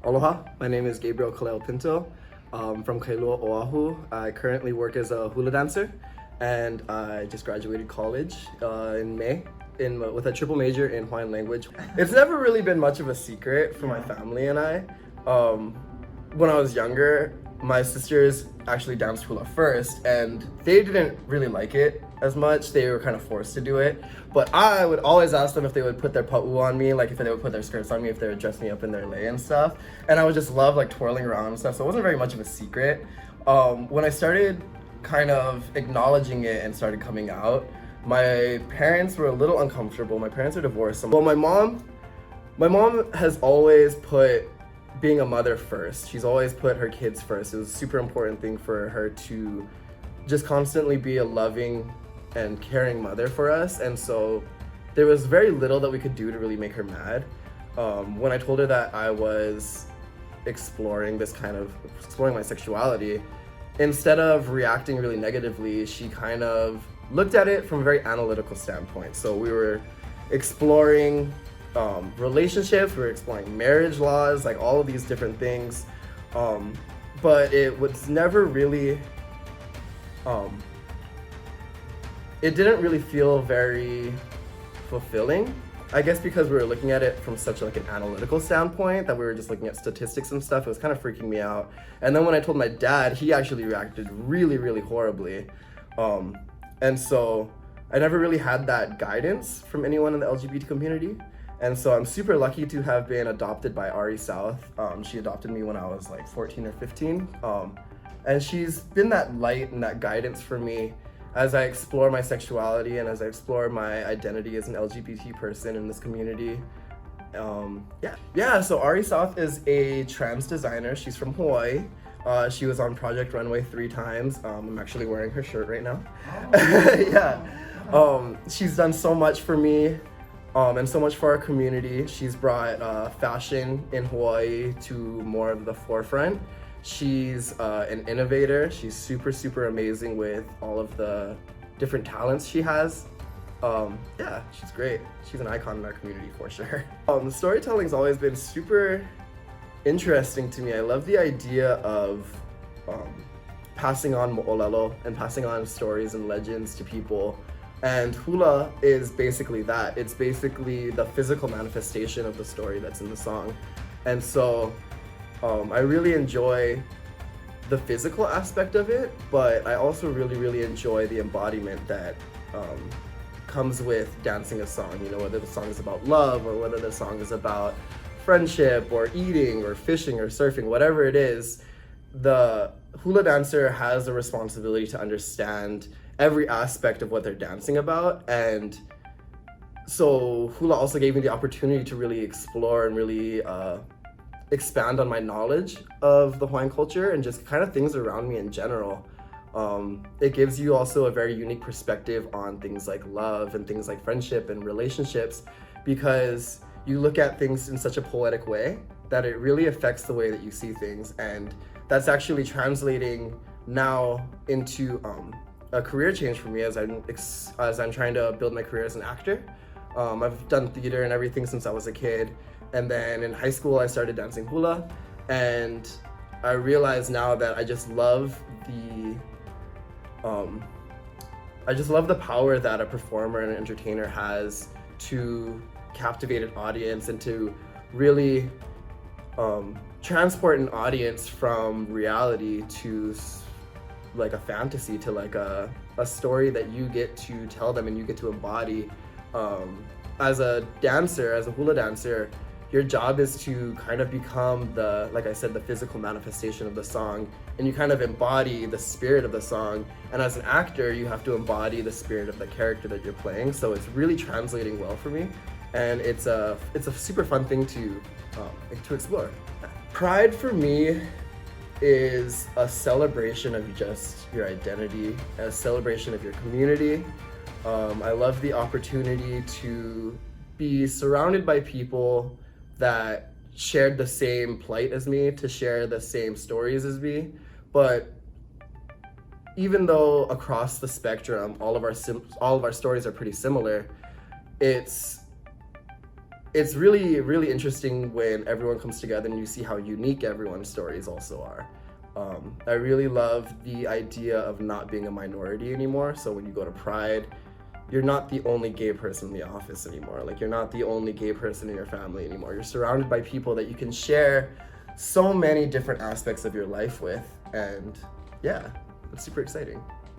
Aloha, my name is Gabriel Kaleo Pinto from Kailua, Oahu. I currently work as a hula dancer, and I just graduated college in May with a triple major in Hawaiian language. It's never really been much of a secret for my family and I. When I was younger, my sisters actually danced hula first, and they didn't really like it as much. They were kind of forced to do it. But I would always ask them if they would put their pa'u on me, like if they would put their skirts on me, if they would dress me up in their lei and stuff. And I would just love like twirling around and stuff, so it wasn't very much of a secret. When I started kind of acknowledging it and started coming out, my parents were a little uncomfortable. My parents are divorced. Well, my mom has always put being a mother first. She's always put her kids first. It was a super important thing for her to just constantly be a loving and caring mother for us. And so there was very little that we could do to really make her mad. When I told her that I was exploring my sexuality, instead of reacting really negatively, she kind of looked at it from a very analytical standpoint. So we were exploring relationships, we were exploring marriage laws, like all of these different things. But it was never really, it didn't really feel very fulfilling. I guess because we were looking at it from such like an analytical standpoint, that we were just looking at statistics and stuff, it was kind of freaking me out. And then when I told my dad, he actually reacted really, really horribly. And so I never really had that guidance from anyone in the LGBT community. And so I'm super lucky to have been adopted by Ari South. She adopted me when I was like 14 or 15. And she's been that light and that guidance for me as I explore my sexuality and as I explore my identity as an LGBT person in this community. So Ari South is a trans designer. She's from Hawaii. She was on Project Runway 3 times. I'm actually wearing her shirt right now. She's done so much for me. And so much for our community. She's brought fashion in Hawaii to more of the forefront. She's an innovator. She's super, super amazing with all of the different talents she has. She's great. She's an icon in our community for sure. Storytelling's always been super interesting to me. I love the idea of passing on mo'olelo and passing on stories and legends to people. And hula is basically that. It's basically the physical manifestation of the story that's in the song. And so I really enjoy the physical aspect of it, but I also really, really enjoy the embodiment that comes with dancing a song. You know, whether the song is about love or whether the song is about friendship or eating or fishing or surfing, whatever it is, the hula dancer has a responsibility to understand every aspect of what they're dancing about. And so hula also gave me the opportunity to really explore and really expand on my knowledge of the Hawaiian culture and just kind of things around me in general. It gives you also a very unique perspective on things like love and things like friendship and relationships, because you look at things in such a poetic way that it really affects the way that you see things. And that's actually translating now into a career change for me as I'm trying to build my career as an actor. I've done theater and everything since I was a kid, and then in high school I started dancing hula, and I realize now that I just love the power that a performer and an entertainer has to captivate an audience and to really transport an audience from reality to like a fantasy, to like a story that you get to tell them and you get to embody. As a dancer, as a hula dancer, your job is to kind of become like I said, the physical manifestation of the song, and you kind of embody the spirit of the song. And as an actor, you have to embody the spirit of the character that you're playing. So it's really translating well for me, and it's a super fun thing to explore. Pride for me is a celebration of just your identity, a celebration of your community. I love the opportunity to be surrounded by people that shared the same plight as me, to share the same stories as me. But even though across the spectrum all of our stories are pretty similar, it's it's really, really interesting when everyone comes together and you see how unique everyone's stories also are. I really love the idea of not being a minority anymore. So when you go to Pride, you're not the only gay person in the office anymore. Like, you're not the only gay person in your family anymore. You're surrounded by people that you can share so many different aspects of your life with. And yeah, it's super exciting.